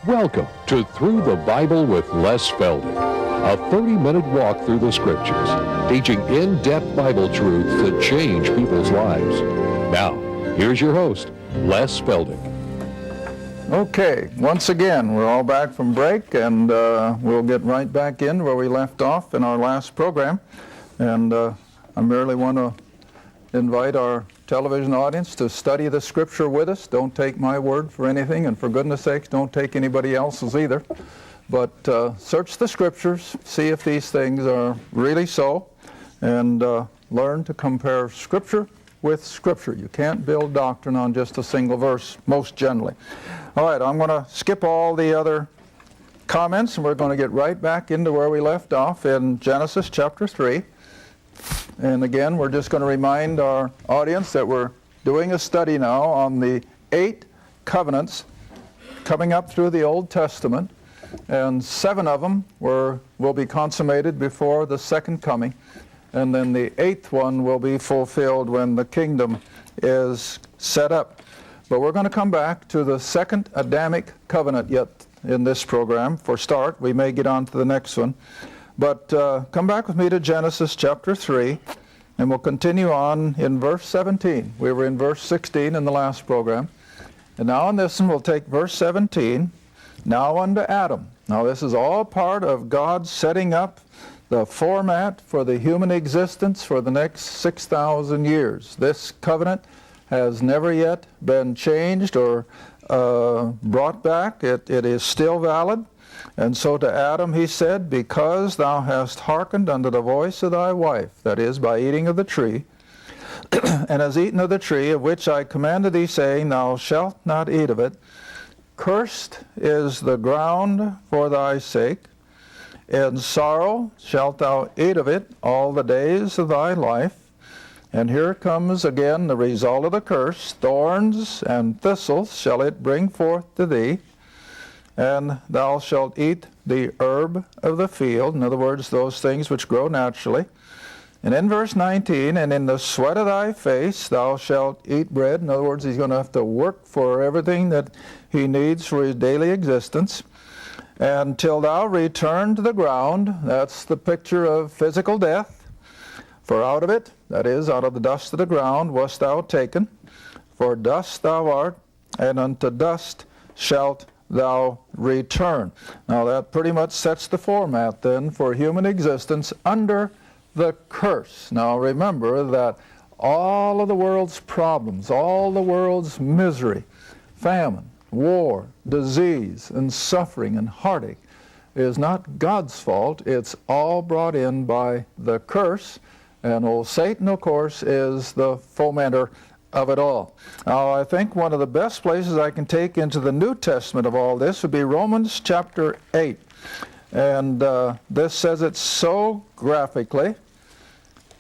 Welcome to Through the Bible with Les Feldick, a 30-minute walk through the Scriptures, teaching in-depth Bible truths that change people's lives. Now, here's your host, Les Feldick. Okay, once again, we're all back from break, and we'll get right back in where we left off in our last program. And I merely want to invite our television audience to study the Scripture with us. Don't take my word for anything, and for goodness sakes, don't take anybody else's either. But search the Scriptures, see if these things are really so, and learn to compare Scripture with Scripture. You can't build doctrine on just a single verse, most generally. All right, I'm going to skip all the other comments, and we're going to get right back into where we left off in Genesis chapter 3. And again, we're just going to remind our audience that we're doing a study now on the 8 covenants coming up through the Old Testament, and 7 of them will be consummated before the second coming, and then the 8th one will be fulfilled when the kingdom is set up. But we're going to come back to the second Adamic covenant yet in this program. For start, we may get on to the next one. But come back with me to Genesis chapter 3, and we'll continue on in verse 17. We were in verse 16 in the last program. And now in this one, we'll take verse 17, now unto Adam. Now this is all part of God setting up the format for the human existence for the next 6,000 years. This covenant has never yet been changed or brought back. It is still valid. And so to Adam he said, because thou hast hearkened unto the voice of thy wife, that is, by eating of the tree, and hast eaten of the tree of which I commanded thee, saying, thou shalt not eat of it, cursed is the ground for thy sake, in sorrow shalt thou eat of it all the days of thy life. And here comes again the result of the curse, thorns and thistles shall it bring forth to thee, and thou shalt eat the herb of the field, in other words, those things which grow naturally. And in verse 19, and in the sweat of thy face thou shalt eat bread. In other words, he's going to have to work for everything that he needs for his daily existence. Until thou return to the ground, that's the picture of physical death. For out of it, that is, out of the dust of the ground, wast thou taken. For dust thou art, and unto dust shalt thou return. Now that pretty much sets the format then for human existence under the curse. Now remember that all of the world's problems, all the world's misery, famine, war, disease, and suffering and heartache is not God's fault. It's all brought in by the curse. And old Satan, of course, is the fomenter of it all. Now, I think one of the best places I can take into the New Testament of all this would be Romans chapter 8. And this says it so graphically.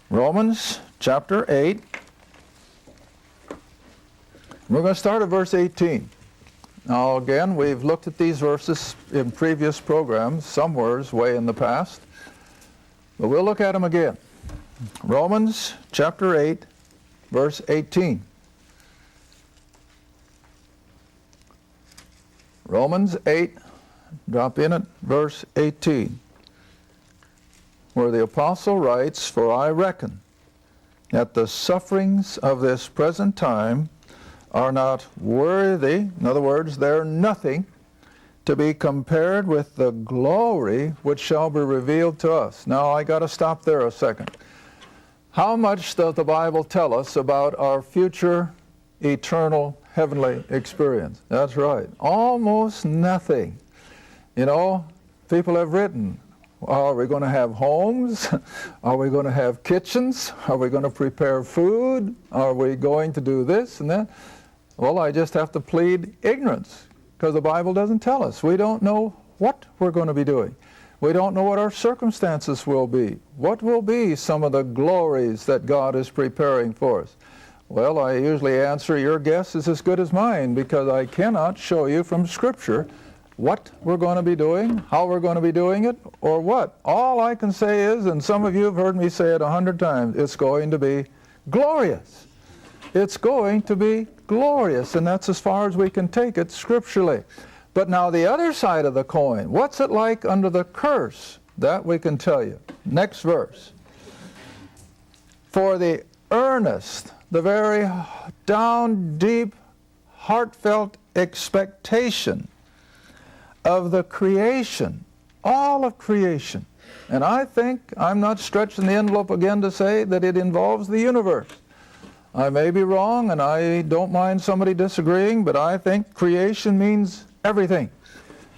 Romans chapter 8. We're going to start at verse 18. Now, again, we've looked at these verses in previous programs, somewhere way in the past. But we'll look at them again. Romans chapter 8, verse 18. Romans 8, drop in at verse 18, where the apostle writes, for I reckon that the sufferings of this present time are not worthy, in other words, they're nothing, to be compared with the glory which shall be revealed to us. Now I got to stop there a second. How much does the Bible tell us about our future eternal heavenly experience? That's right, almost nothing. You know, people have written, are we going to have homes? Are we going to have kitchens? Are we going to prepare food? Are we going to do this and that? Well, I just have to plead ignorance, because the Bible doesn't tell us. We don't know what we're going to be doing. We don't know what our circumstances will be. What will be some of the glories that God is preparing for us? Well, I usually answer, your guess is as good as mine, because I cannot show you from Scripture what we're going to be doing, how we're going to be doing it, or what. All I can say is, and some of you have heard me say it 100 times, it's going to be glorious. It's going to be glorious, and that's as far as we can take it scripturally. But now the other side of the coin, what's it like under the curse? That we can tell you. Next verse. For the earnest, the very down deep, heartfelt expectation of the creation, all of creation. And I think, I'm not stretching the envelope again to say that it involves the universe. I may be wrong, and I don't mind somebody disagreeing, but I think creation means everything.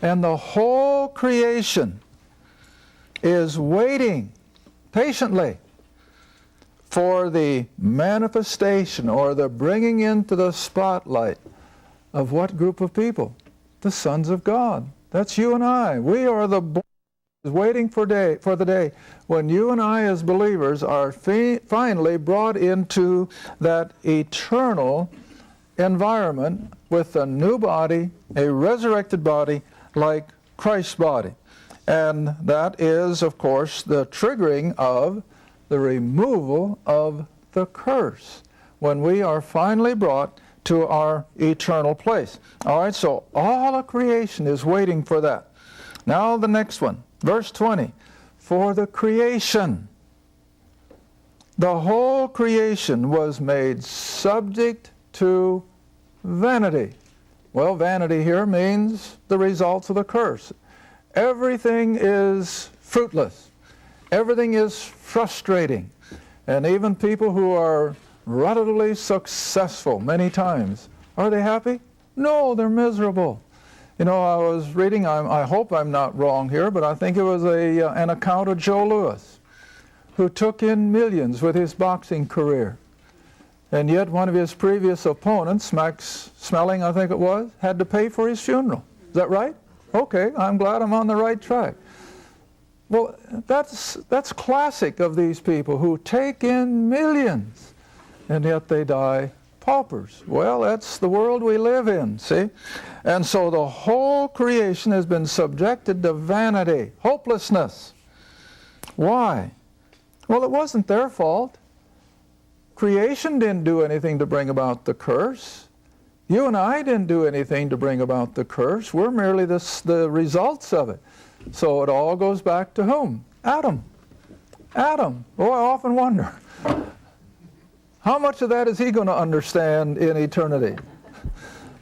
And the whole creation is waiting patiently for the manifestation or the bringing into the spotlight of what group of people? The sons of God. That's you and I. We are the waiting for the day when you and I as believers are finally brought into that eternal environment with a new body, a resurrected body like Christ's body. And that is, of course, the triggering of the removal of the curse when we are finally brought to our eternal place. All right, so all of creation is waiting for that. Now the next one, verse 20. For the creation, the whole creation was made subject to vanity. Well, vanity here means the results of the curse. Everything is fruitless. Everything is frustrating. And even people who are relatively successful many times, are they happy? No, they're miserable. You know, I was reading, I hope I'm not wrong here, but I think it was an account of Joe Louis, who took in millions with his boxing career. And yet one of his previous opponents, Max Smelling, I think it was, had to pay for his funeral. Is that right? Okay, I'm glad I'm on the right track. Well, that's classic of these people who take in millions, and yet they die paupers. Well, that's the world we live in, see? And so the whole creation has been subjected to vanity, hopelessness. Why? Well, it wasn't their fault. Creation didn't do anything to bring about the curse. You and I didn't do anything to bring about the curse. We're merely the results of it. So it all goes back to whom? Adam. Adam. Oh, I often wonder, how much of that is he going to understand in eternity?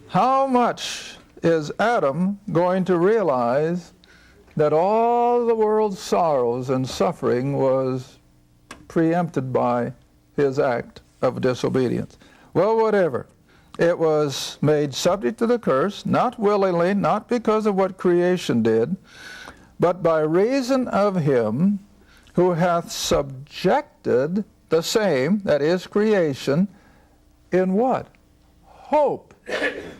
How much is Adam going to realize that all the world's sorrows and suffering was preempted by his act of disobedience? Well, whatever. It was made subject to the curse, not willingly, not because of what creation did, but by reason of him who hath subjected the same, that is creation, in what? Hope.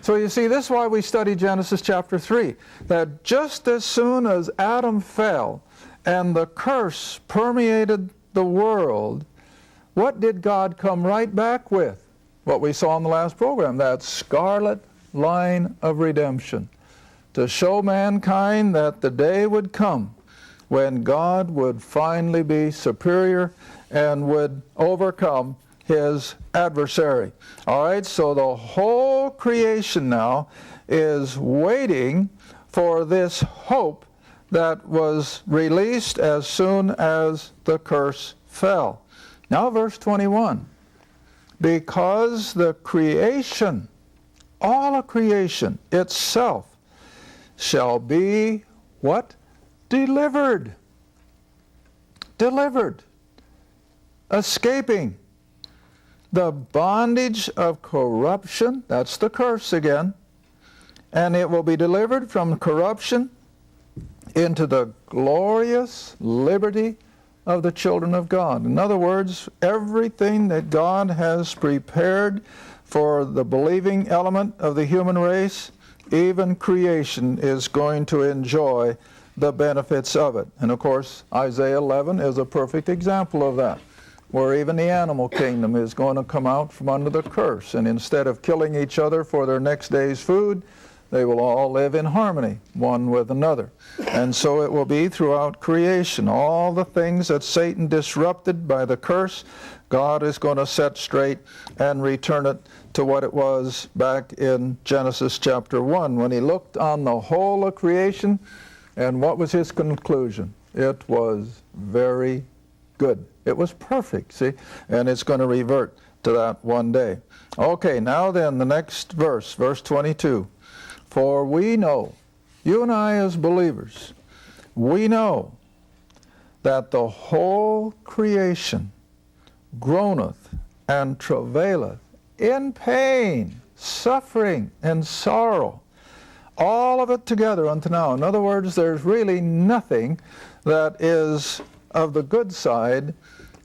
So you see, this is why we study Genesis chapter 3, that just as soon as Adam fell and the curse permeated the world, what did God come right back with? What we saw in the last program, that scarlet line of redemption, to show mankind that the day would come when God would finally be superior and would overcome his adversary. All right, so the whole creation now is waiting for this hope that was released as soon as the curse fell. Now verse 21. Because the creation, all of creation itself, shall be what? Delivered. Delivered. Escaping the bondage of corruption, that's the curse again, and it will be delivered from corruption into the glorious liberty of the children of God. In other words, everything that God has prepared for the believing element of the human race, even creation is going to enjoy the benefits of it. And of course, Isaiah 11 is a perfect example of that, where even the animal kingdom is going to come out from under the curse. And instead of killing each other for their next day's food, They will all live in harmony, one with another. And so it will be throughout creation. All the things that Satan disrupted by the curse, God is going to set straight and return it to what it was back in Genesis chapter 1, when he looked on the whole of creation, and what was his conclusion? It was very good. It was perfect, see? And it's going to revert to that one day. Okay, now then, the next verse, verse 22. For we know, you and I as believers, we know that the whole creation groaneth and travaileth in pain, suffering, and sorrow, all of it together unto now. In other words, there's really nothing that is of the good side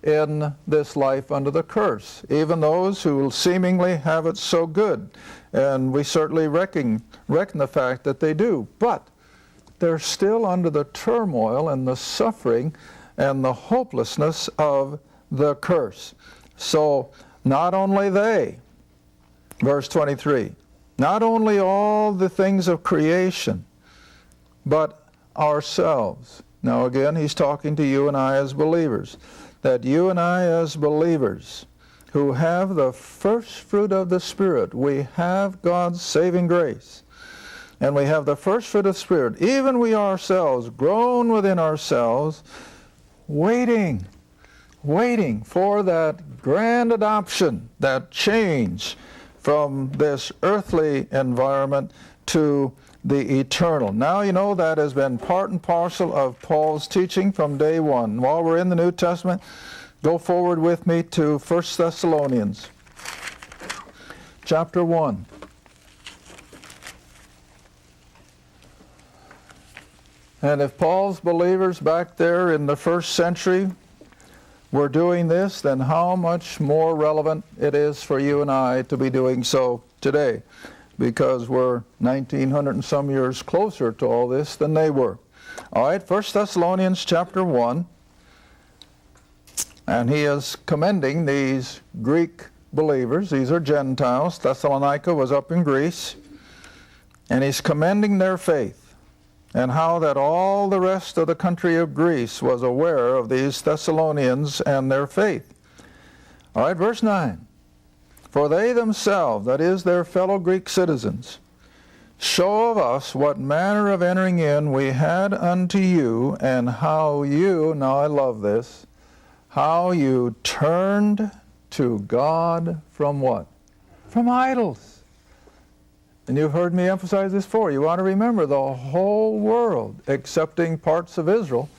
in this life under the curse, even those who seemingly have it so good. And we certainly reckon the fact that they do. But they're still under the turmoil and the suffering and the hopelessness of the curse. So not only they, verse 23, not only all the things of creation, but ourselves. Now again, he's talking to you and I as believers, that you and I as believers who have the first fruit of the Spirit, we have God's saving grace, and we have the first fruit of the Spirit, even we ourselves, groan within ourselves, waiting for that grand adoption, that change from this earthly environment to the eternal. Now you know that has been part and parcel of Paul's teaching from day one. While we're in the New Testament, go forward with me to 1 Thessalonians chapter 1. And if Paul's believers back there in the first century were doing this, then how much more relevant it is for you and I to be doing so today, because we're 1900 and some years closer to all this than they were. All right, 1 Thessalonians chapter 1, and he is commending these Greek believers. These are Gentiles. Thessalonica was up in Greece, and he's commending their faith, and how that all the rest of the country of Greece was aware of these Thessalonians and their faith. All right, verse 9. For they themselves, that is, their fellow Greek citizens, show of us what manner of entering in we had unto you, and how you, now I love this, how you turned to God from what? From idols. And you've heard me emphasize this before. You want to remember the whole world, excepting parts of Israel,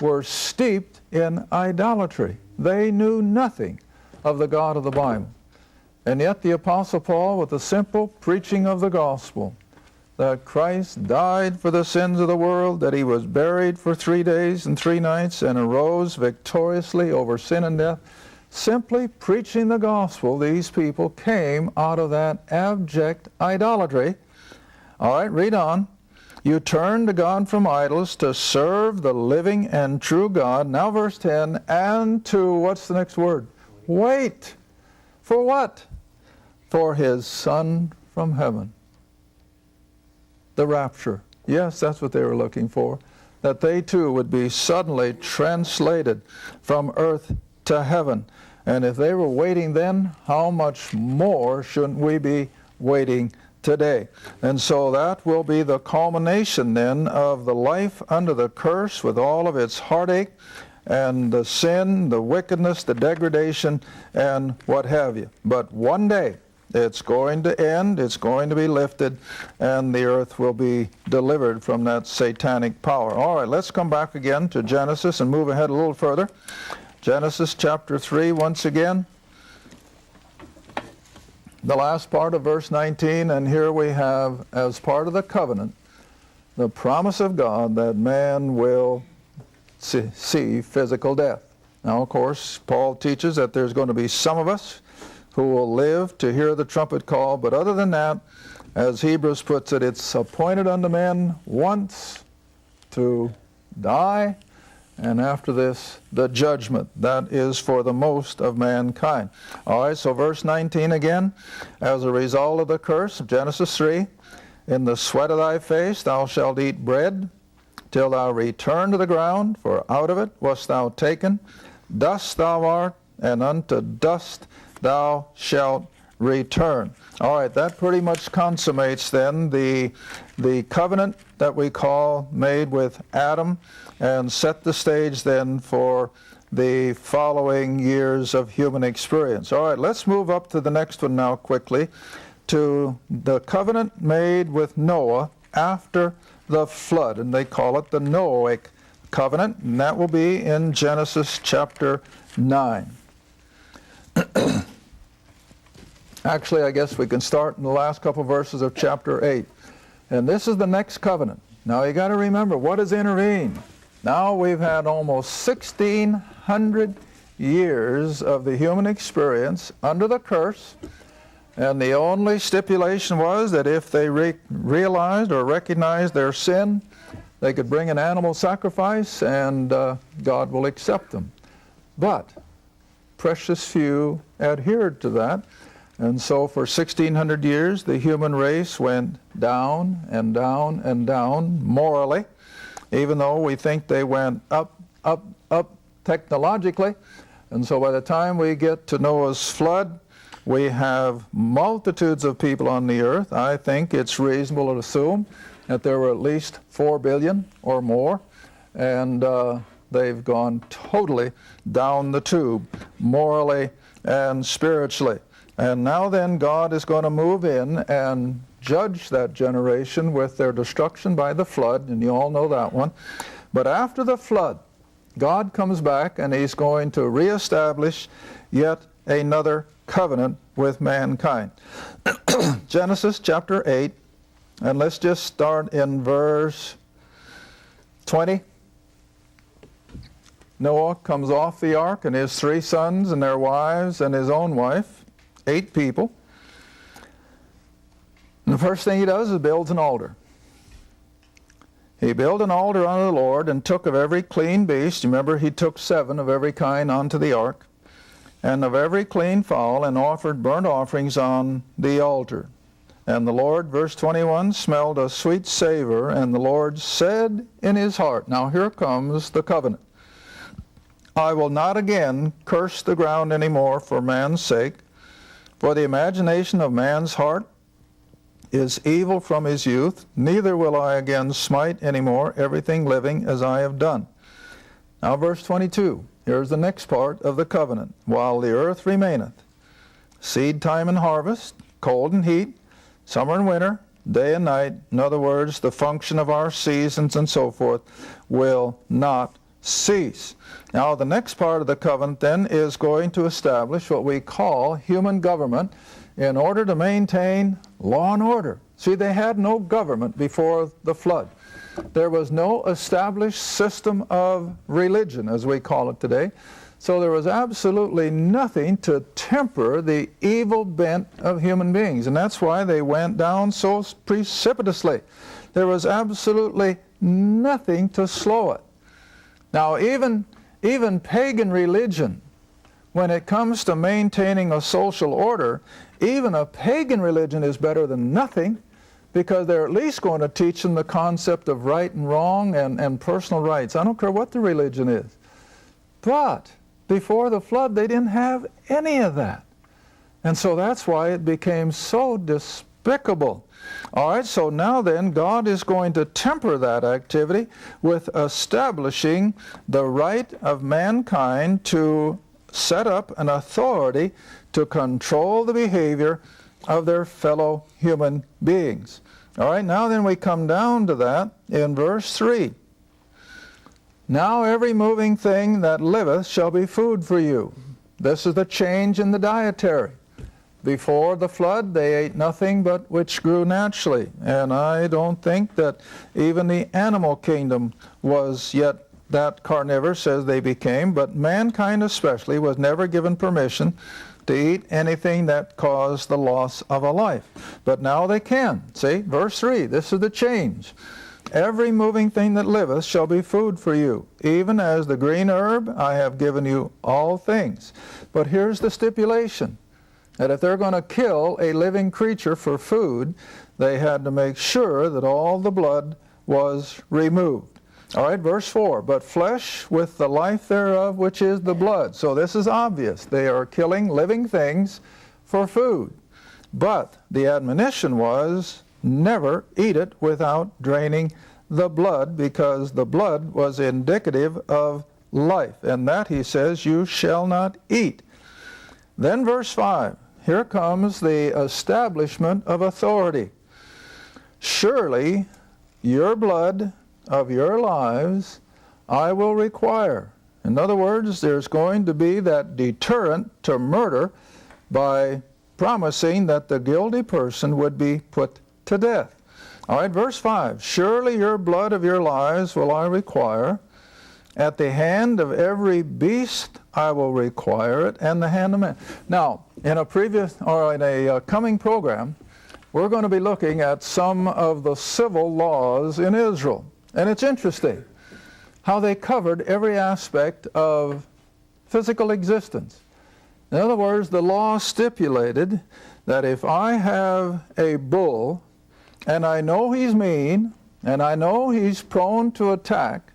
were steeped in idolatry. They knew nothing of the God of the Bible. And yet the Apostle Paul, with the simple preaching of the gospel, that Christ died for the sins of the world, that he was buried for 3 days and 3 nights, and arose victoriously over sin and death, simply preaching the gospel, these people came out of that abject idolatry. All right, read on. You turned to God from idols to serve the living and true God. Now verse 10, and to, what's the next word? Wait. For what? For his Son from heaven. The rapture. Yes, that's what they were looking for. That they too would be suddenly translated from earth to heaven. And if they were waiting then, how much more shouldn't we be waiting today? And so that will be the culmination then of the life under the curse, with all of its heartache and the sin, the wickedness, the degradation, and what have you. But one day it's going to end, it's going to be lifted, and the earth will be delivered from that satanic power. All right, let's come back again to Genesis and move ahead a little further. Genesis chapter 3 once again, the last part of verse 19, and here we have, as part of the covenant, the promise of God that man will see physical death. Now, of course, Paul teaches that there's going to be some of us who will live to hear the trumpet call, but other than that, as Hebrews puts it, it's appointed unto men once to die, and after this, the judgment. That is for the most of mankind. All right, so verse 19 again, as a result of the curse of Genesis 3, In the sweat of thy face thou shalt eat bread, till thou return to the ground, for out of it wast thou taken. Dust thou art, and unto dust thou shalt return. All right, that pretty much consummates then the covenant that we call made with Adam, and set the stage then for the following years of human experience. All right, let's move up to the next one now quickly, to the covenant made with Noah after the flood, and they call it the Noahic covenant, and that will be in Genesis chapter 9. Actually, I guess we can start in the last couple verses of chapter 8. And this is the next covenant. Now you got to remember, what has intervened? Now we've had almost 1,600 years of the human experience under the curse, and the only stipulation was that if they realized or recognized their sin, they could bring an animal sacrifice, and God will accept them. But precious few adhered to that. And so for 1,600 years, the human race went down and down and down morally, even though we think they went up, up, up technologically. And so by the time we get to Noah's flood, we have multitudes of people on the earth. I think it's reasonable to assume that there were at least 4 billion or more, and they've gone totally down the tube, morally and spiritually. And now then, God is going to move in and judge that generation with their destruction by the flood, and you all know that one. But after the flood, God comes back and he's going to reestablish yet another covenant with mankind. Genesis chapter 8, and let's just start in verse 20. Noah comes off the ark, and his 3 sons and their wives and his own wife, 8 people. And the first thing he does is builds an altar. He built an altar unto the Lord, and took of every clean beast. You remember, he took 7 of every kind onto the ark, and of every clean fowl, and offered burnt offerings on the altar. And the Lord, verse 21, smelled a sweet savor, and the Lord said in his heart, now here comes the covenant, I will not again curse the ground any more for man's sake, for the imagination of man's heart is evil from his youth, neither will I again smite any more everything living as I have done. Now verse 22, here's the next part of the covenant. While the earth remaineth, seed time and harvest, cold and heat, summer and winter, day and night, in other words, the function of our seasons and so forth, will not cease. Now the next part of the covenant then is going to establish what we call human government in order to maintain law and order. See, they had no government before the flood. There was no established system of religion, as we call it today. So there was absolutely nothing to temper the evil bent of human beings. And that's why they went down so precipitously. There was absolutely nothing to slow it. Now, even pagan religion, when it comes to maintaining a social order, even a pagan religion is better than nothing, because they're at least going to teach them the concept of right and wrong and personal rights. I don't care what the religion is. But before the flood, they didn't have any of that. And so that's why it became so despicable. All right, so now then, God is going to temper that activity with establishing the right of mankind to set up an authority to control the behavior of their fellow human beings. All right, now then we come down to that in verse 3. Now every moving thing that liveth shall be food for you. This is the change in the dietary. Before the flood, they ate nothing but which grew naturally. And I don't think that even the animal kingdom was yet that carnivorous as they became, but mankind especially was never given permission to eat anything that caused the loss of a life. But now they can. See, verse 3, this is the change. Every moving thing that liveth shall be food for you, even as the green herb I have given you all things. But here's the stipulation, that if they're going to kill a living creature for food, they had to make sure that all the blood was removed. All right, verse 4, but flesh with the life thereof, which is the blood. So this is obvious. They are killing living things for food. But the admonition was, never eat it without draining the blood, because the blood was indicative of life. And that, he says, you shall not eat. Then verse 5, here comes the establishment of authority. Surely your blood of your lives I will require. In other words, there's going to be that deterrent to murder by promising that the guilty person would be put to death. All right, verse 5, surely your blood of your lives will I require. At the hand of every beast I will require it, and the hand of man. Now, in a coming program, we're going to be looking at some of the civil laws in Israel. And it's interesting how they covered every aspect of physical existence. In other words, the law stipulated that if I have a bull and I know he's mean and I know he's prone to attack,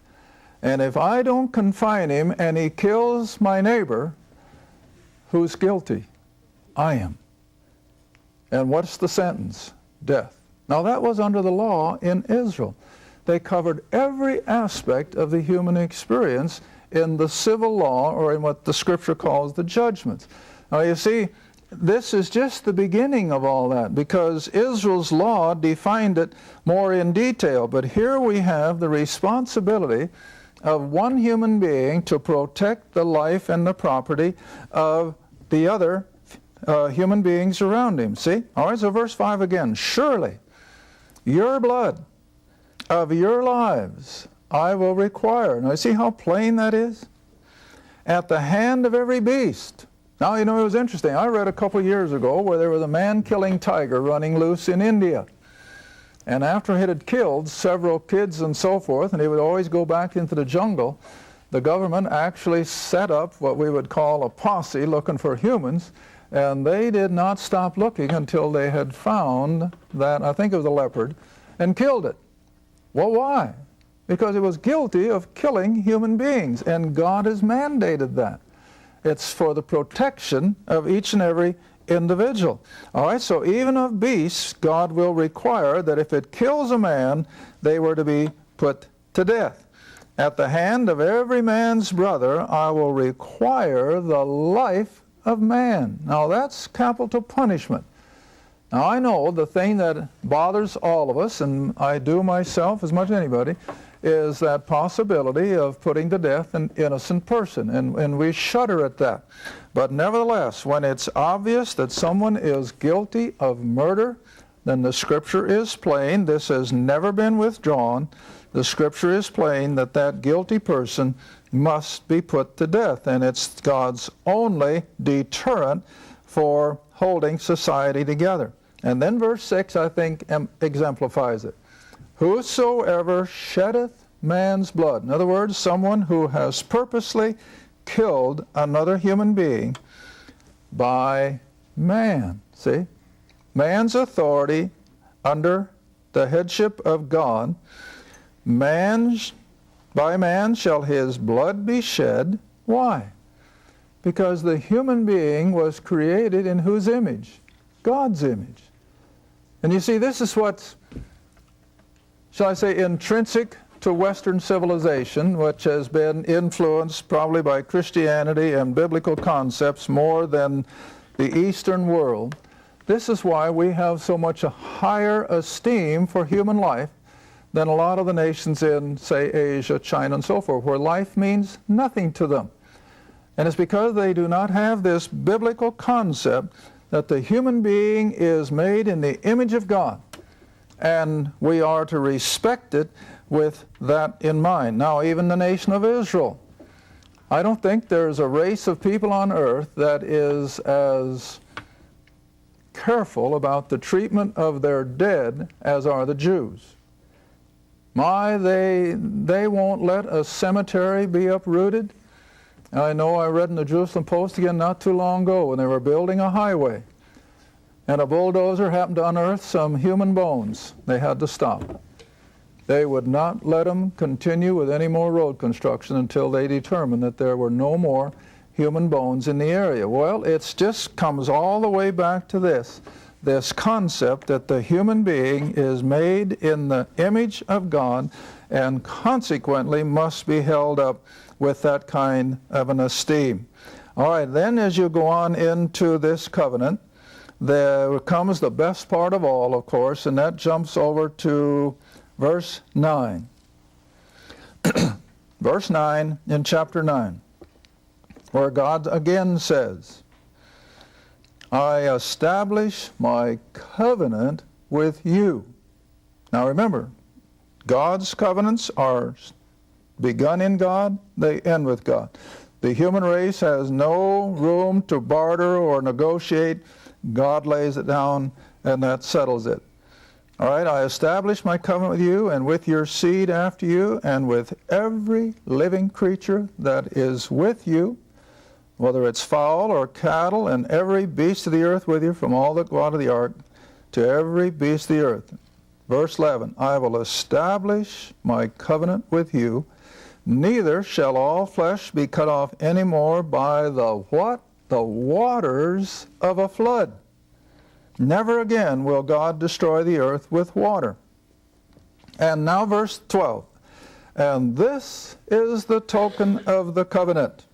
and if I don't confine him and he kills my neighbor, who's guilty? I am. And what's the sentence? Death. Now that was under the law in Israel. They covered every aspect of the human experience in the civil law, or in what the Scripture calls the judgments. Now you see, this is just the beginning of all that, because Israel's law defined it more in detail. But here we have the responsibility of one human being to protect the life and the property of the other human beings around him. See? All right, so verse 5 again. Surely your blood of your lives I will require. Now, you see how plain that is? At the hand of every beast. Now, you know, it was interesting. I read a couple years ago where there was a man-killing tiger running loose in India. And after it had killed several kids and so forth, and he would always go back into the jungle, the government actually set up what we would call a posse looking for humans, and they did not stop looking until they had found that, I think it was a leopard, and killed it. Well, why? Because it was guilty of killing human beings, and God has mandated that. It's for the protection of each and every individual. All right, so even of beasts, God will require that if it kills a man, they were to be put to death. At the hand of every man's brother, I will require the life of man. Now that's capital punishment. Now I know the thing that bothers all of us, and I do myself as much as anybody, is that possibility of putting to death an innocent person, and we shudder at that. But nevertheless, when it's obvious that someone is guilty of murder, then the Scripture is plain. This has never been withdrawn. The Scripture is plain that that guilty person must be put to death, and it's God's only deterrent for holding society together. And then verse 6, I think, exemplifies it. Whosoever sheddeth man's blood. In other words, someone who has purposely killed another human being by man. See? Man's authority under the headship of God. By man shall his blood be shed. Why? Because the human being was created in whose image? God's image. And you see, this is what's, shall I say, intrinsic to Western civilization, which has been influenced probably by Christianity and biblical concepts more than the Eastern world. This is why we have so much a higher esteem for human life than a lot of the nations in, say, Asia, China, and so forth, where life means nothing to them. And it's because they do not have this biblical concept that the human being is made in the image of God, and we are to respect it with that in mind. Now, even the nation of Israel, I don't think there's a race of people on earth that is as careful about the treatment of their dead as are the Jews. They won't let a cemetery be uprooted. I know I read in the Jerusalem Post again not too long ago when they were building a highway. and a bulldozer happened to unearth some human bones, they had to stop. They would not let them continue with any more road construction until they determined that there were no more human bones in the area. Well, it just comes all the way back to this concept that the human being is made in the image of God and consequently must be held up with that kind of an esteem. All right, then as you go on into this covenant, there comes the best part of all, of course, and that jumps over to verse 9. Verse 9 in chapter 9, where God again says, I establish my covenant with you. Now remember, God's covenants are begun in God, they end with God. The human race has no room to barter or negotiate. God lays it down, and that settles it. All right, I establish my covenant with you and with your seed after you and with every living creature that is with you, whether it's fowl or cattle, and every beast of the earth with you, from all that go out of the ark to every beast of the earth. Verse 11, I will establish my covenant with you, neither shall all flesh be cut off any more by the what? The waters of a flood. Never again will God destroy the earth with water. And now verse 12, and this is the token of the covenant,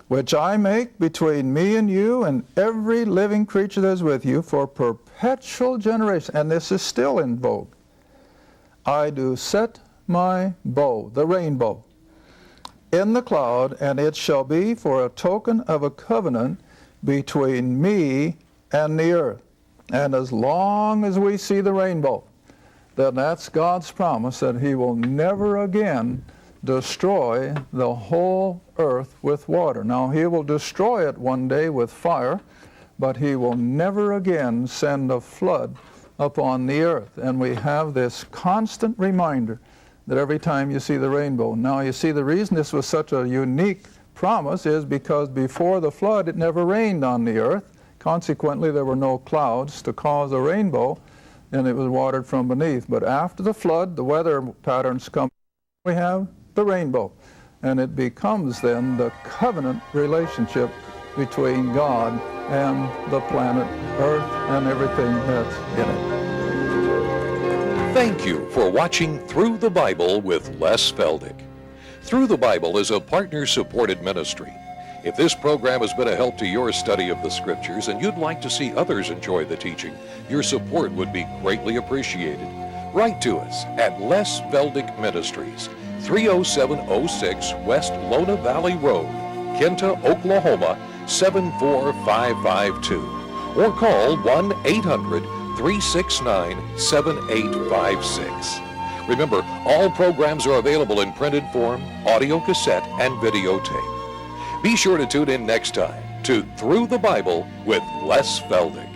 which I make between me and you and every living creature that is with you for perpetual generation. And this is still in vogue. I do set my bow, the rainbow, in the cloud, and it shall be for a token of a covenant between me and the earth. And as long as we see the rainbow, then that's God's promise that he will never again destroy the whole earth with water. Now, he will destroy it one day with fire, but he will never again send a flood upon the earth. And we have this constant reminder that every time you see the rainbow. Now, you see, the reason this was such a unique promise is because before the flood, it never rained on the earth. Consequently, there were no clouds to cause a rainbow, and it was watered from beneath. But after the flood, the weather patterns come. We have the rainbow, and it becomes then the covenant relationship between God and the planet Earth and everything that's in it. Thank you for watching Through the Bible with Les Feldick. Through the Bible is a partner-supported ministry. If this program has been a help to your study of the Scriptures and you'd like to see others enjoy the teaching, your support would be greatly appreciated. Write to us at Les Feldick Ministries, 30706 West Lona Valley Road, Kinta, Oklahoma, 74552. Or call 1-800-369-7856. Remember, all programs are available in printed form, audio cassette, and videotape. Be sure to tune in next time to Through the Bible with Les Feldick.